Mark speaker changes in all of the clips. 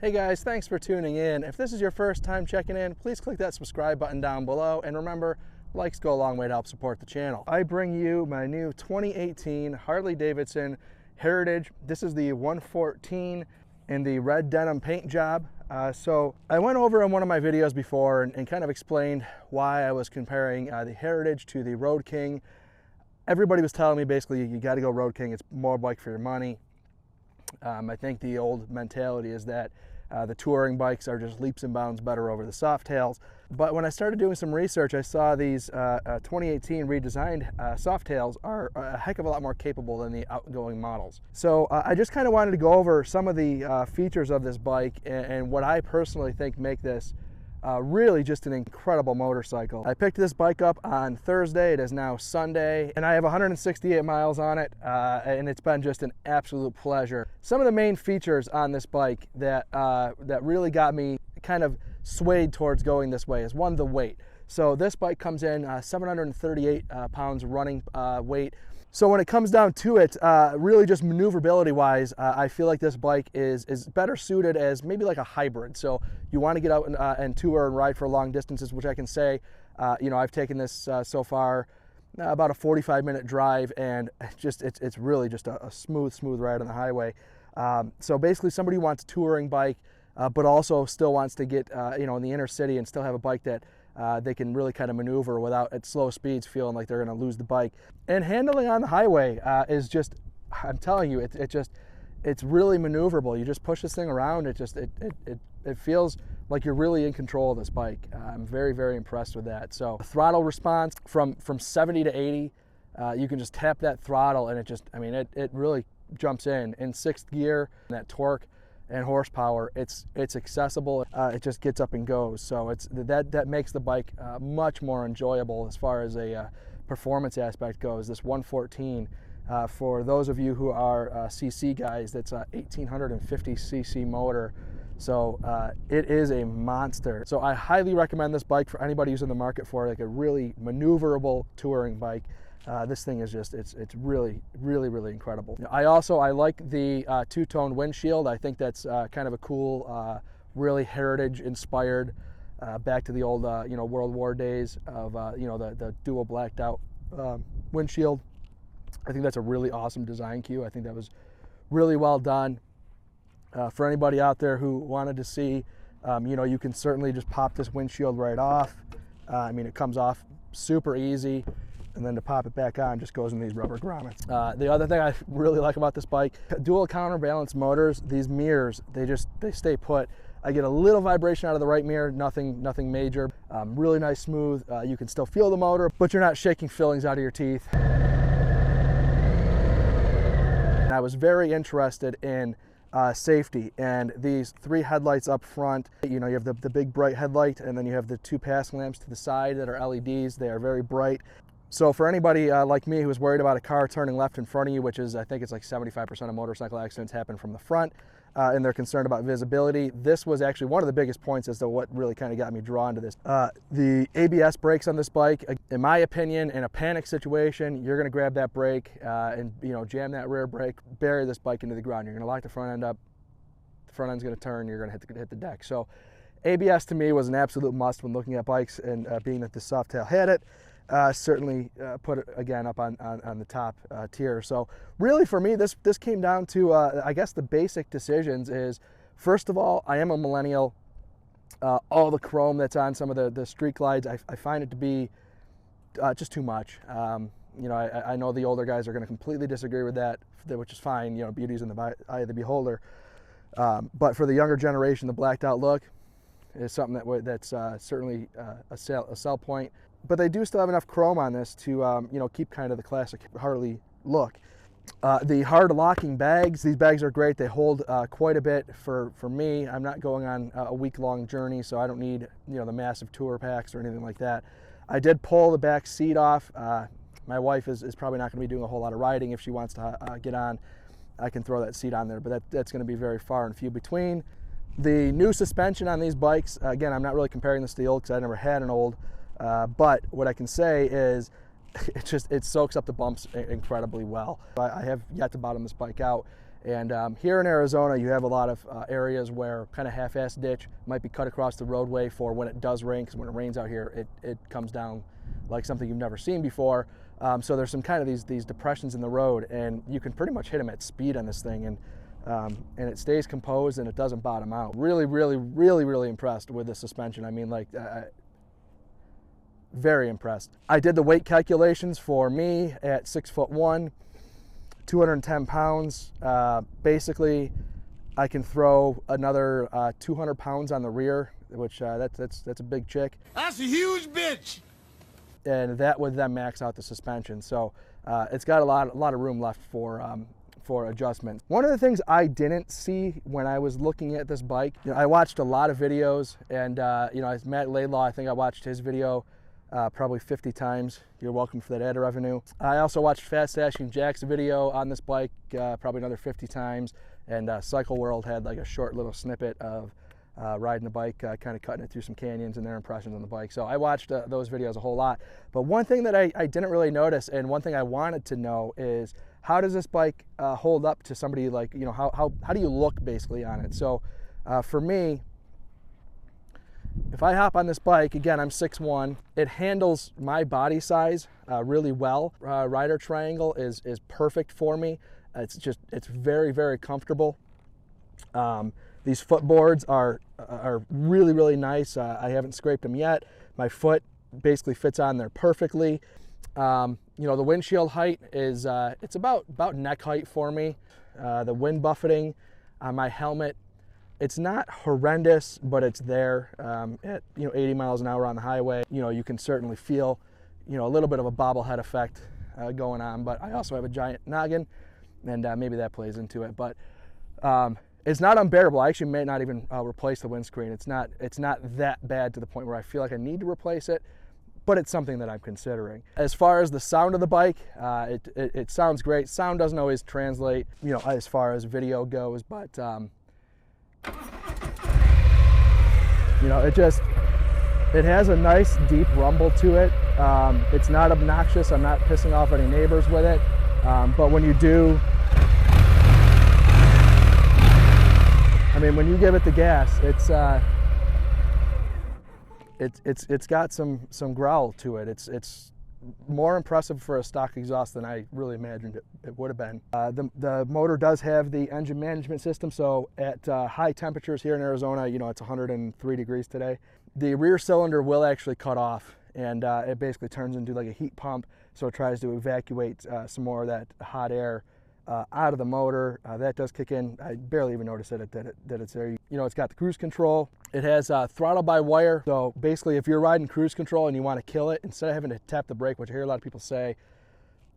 Speaker 1: Hey guys, thanks for tuning in. If this is your first time checking in, please click that subscribe button down below, and remember, likes go a long way to help support the channel. I bring you my new 2018 Harley-Davidson Heritage. This is the 114 in the red denim paint job. So I went over in one of my videos before and kind of explained why I was comparing the Heritage to the Road King. Everybody was telling me basically you got to go Road King, it's more bike for your money. I think the old mentality is that the touring bikes are just leaps and bounds better over the Softails. But when I started doing some research, I saw these 2018 redesigned Softails are a heck of a lot more capable than the outgoing models. So I just kind of wanted to go over some of the features of this bike and what I personally think make this really just an incredible motorcycle. I picked this bike up on Thursday. It is now Sunday, and I have 168 miles on it, and it's been just an absolute pleasure. Some of the main features on this bike that really got me kind of swayed towards going this way is one, the weight. So this bike comes in 738 pounds running weight. So when it comes down to it, really just maneuverability wise, I feel like this bike is better suited as maybe like a hybrid. So you want to get out and tour and ride for long distances, which I can say, I've taken this so far about a 45-minute drive, and it's really just a smooth ride on the highway. So basically somebody who wants a touring bike, but also still wants to get in the inner city and still have a bike that they can really kind of maneuver without at slow speeds feeling like they're going to lose the bike. And handling on the highway is just, I'm telling you, it's really maneuverable. You just push this thing around. It feels like you're really in control of this bike. I'm very impressed with that. So throttle response from 70 to 80, you can just tap that throttle and it really jumps in sixth gear. That torque and horsepower, it's accessible. It just gets up and goes. So that makes the bike much more enjoyable as far as a performance aspect goes. This 114, for those of you who are CC guys, that's a 1850 cc motor. So it is a monster. So I highly recommend this bike for anybody who's in the market for like a really maneuverable touring bike. This thing is just, it's really incredible. I like the two-tone windshield. I think that's kind of a cool, really heritage inspired, back to the old, World War days of, the dual blacked out windshield. I think that's a really awesome design cue. I think that was really well done. For anybody out there who wanted to see, you can certainly just pop this windshield right off. It comes off super easy. And then to pop it back on just goes in these rubber grommets. The other thing I really like about this bike, dual counterbalance motors, these mirrors, they stay put. I get a little vibration out of the right mirror, nothing major. Really nice, smooth. You can still feel the motor, but you're not shaking fillings out of your teeth. And I was very interested in safety, and these three headlights up front. You have the big bright headlight, and then you have the two passing lamps to the side that are LEDs. They are very bright. So for anybody like me who's worried about a car turning left in front of you, which is, I think it's like 75% of motorcycle accidents happen from the front, and they're concerned about visibility, this was actually one of the biggest points as to what really kind of got me drawn to this. The ABS brakes on this bike, in my opinion, in a panic situation, you're going to grab that brake and jam that rear brake, bury this bike into the ground. You're going to lock the front end up, the front end's going to turn, you're going to hit the deck. So ABS to me was an absolute must when looking at bikes, and being that the Softail had it, certainly put it again up on the top tier. So really for me, this came down to, I guess the basic decisions is, first of all, I am a millennial. All the chrome that's on some of the street glides, I find it to be just too much. I know the older guys are going to completely disagree with that, which is fine. Beauty's in the eye of the beholder. But for the younger generation, the blacked out look is something that's certainly a sell point. But they do still have enough chrome on this to keep kind of the classic Harley look. The hard locking bags, these bags are great. They hold quite a bit for me. I'm not going on a week-long journey, so I don't need the massive tour packs or anything like that. I did pull the back seat off. My wife is probably not going to be doing a whole lot of riding. If she wants to get on, I can throw that seat on there, but that's going to be very far and few between. The new suspension on these bikes, again, I'm not really comparing this to the old because I never had an old. But what I can say is it soaks up the bumps incredibly well. I have yet to bottom this bike out, And here in Arizona, you have a lot of areas where kind of half-ass ditch might be cut across the roadway for when it does rain, because when it rains out here, it comes down like something you've never seen before. So there's some kind of these depressions in the road, and you can pretty much hit them at speed on this thing, and it stays composed and it doesn't bottom out. Really, really, really, really impressed with the suspension. I mean, like, very impressed. I did the weight calculations for me at 6'1", 210 pounds. Basically, I can throw another 200 pounds on the rear, which that's a big chick.
Speaker 2: That's a huge bitch.
Speaker 1: And that would then max out the suspension. So it's got a lot of room left for adjustment. One of the things I didn't see when I was looking at this bike, I watched a lot of videos, and as Matt Laidlaw, I think I watched his video probably 50 times. You're welcome for that ad revenue. I also watched Fast Dashing Jack's video on this bike probably another 50 times, and Cycle World had like a short little snippet of riding the bike, kind of cutting it through some canyons and their impressions on the bike. So I watched those videos a whole lot. But one thing that I didn't really notice, and one thing I wanted to know, is how does this bike hold up to somebody, like, how do you look basically on it? So for me, if I hop on this bike, again, I'm 6'1", it handles my body size really well. Rider triangle is perfect for me. It's very, very comfortable. These footboards are really, really nice. I haven't scraped them yet. My foot basically fits on there perfectly. The windshield height is it's about neck height for me. The wind buffeting on my helmet, it's not horrendous, but it's there. At 80 miles an hour on the highway, you can certainly feel a little bit of a bobblehead effect going on. But I also have a giant noggin, and maybe that plays into it. But it's not unbearable. I actually may not even replace the windscreen. It's not that bad to the point where I feel like I need to replace it, but it's something that I'm considering. As far as the sound of the bike, it sounds great. Sound doesn't always translate, as far as video goes, but it has a nice deep rumble to it. It's not obnoxious. I'm not pissing off any neighbors with it, but when you do, when you give it the gas, it's got some growl to it. It's more impressive for a stock exhaust than I really imagined it would have been. The motor does have the engine management system, so at high temperatures here in Arizona, it's 103 degrees today, the rear cylinder will actually cut off, and it basically turns into like a heat pump, so it tries to evacuate some more of that hot air out of the motor. That does kick in. I barely even noticed that it's there. It's got the cruise control. It has throttle by wire. So basically, if you're riding cruise control and you want to kill it, instead of having to tap the brake, which I hear a lot of people say,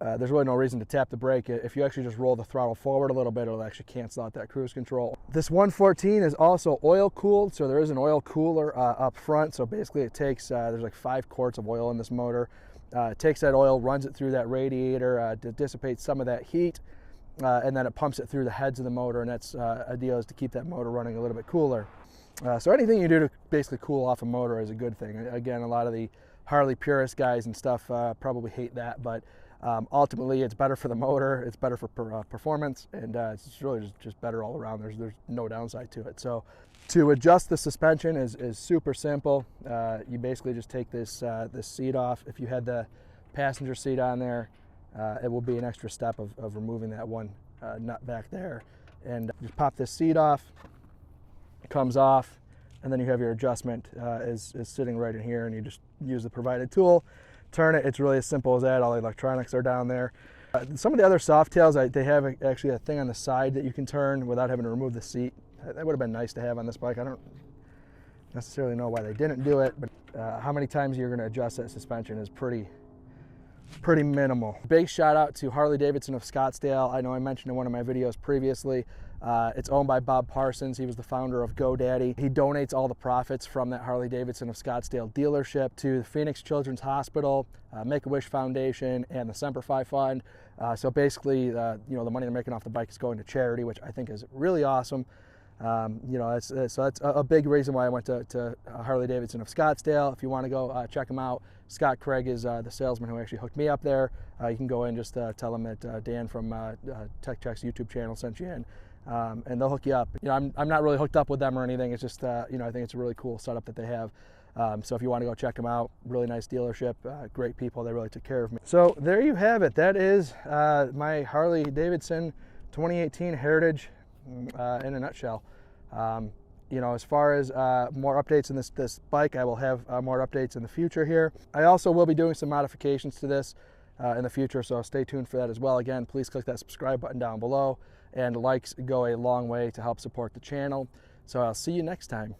Speaker 1: there's really no reason to tap the brake. If you actually just roll the throttle forward a little bit, it'll actually cancel out that cruise control. This 114 is also oil cooled, so there is an oil cooler up front. So basically, it takes there's like 5 quarts of oil in this motor. It takes that oil, runs it through that radiator, dissipates some of that heat. And then it pumps it through the heads of the motor, and that's idea is to keep that motor running a little bit cooler. So anything you do to basically cool off a motor is a good thing. Again, a lot of the Harley purist guys and stuff probably hate that, but ultimately it's better for the motor, it's better for performance, and it's really just better all around. There's no downside to it. So to adjust the suspension is super simple. You basically just take this seat off. If you had the passenger seat on there, it will be an extra step of removing that one nut back there, and just pop this seat off. It comes off, and then you have your adjustment is sitting right in here, and you just use the provided tool, turn it. It's really as simple as that. All the electronics are down there. Some of the other Softails, they have actually a thing on the side that you can turn without having to remove the seat. That would have been nice to have on this bike. I don't necessarily know why they didn't do it, but how many times you're going to adjust that suspension is pretty minimal. Big shout out to Harley-Davidson of Scottsdale. I know I mentioned in one of my videos previously, it's owned by Bob Parsons. He was the founder of GoDaddy. He donates all the profits from that Harley-Davidson of Scottsdale dealership to the Phoenix Children's Hospital, Make-A-Wish Foundation, and the Semper Fi Fund. So basically, the money they're making off the bike is going to charity, which I think is really awesome. You know, so that's a big reason why I went to Harley-Davidson of Scottsdale. If you want to go check them out, Scott Craig is the salesman who actually hooked me up there. You can go in and just tell them that Dan from Tech Check's YouTube channel sent you in, and they'll hook you up. You know, I'm not really hooked up with them or anything. It's just you know, I think it's a really cool setup that they have. So if you want to go check them out, really nice dealership, great people. They really took care of me. So there you have it. That is my Harley-Davidson 2018 Heritage in a nutshell. You know, as far as more updates in this bike, I will have more updates in the future here. I also will be doing some modifications to this in the future, so stay tuned for that as well. Again, please click that subscribe button down below, and likes go a long way to help support the channel. So I'll see you next time.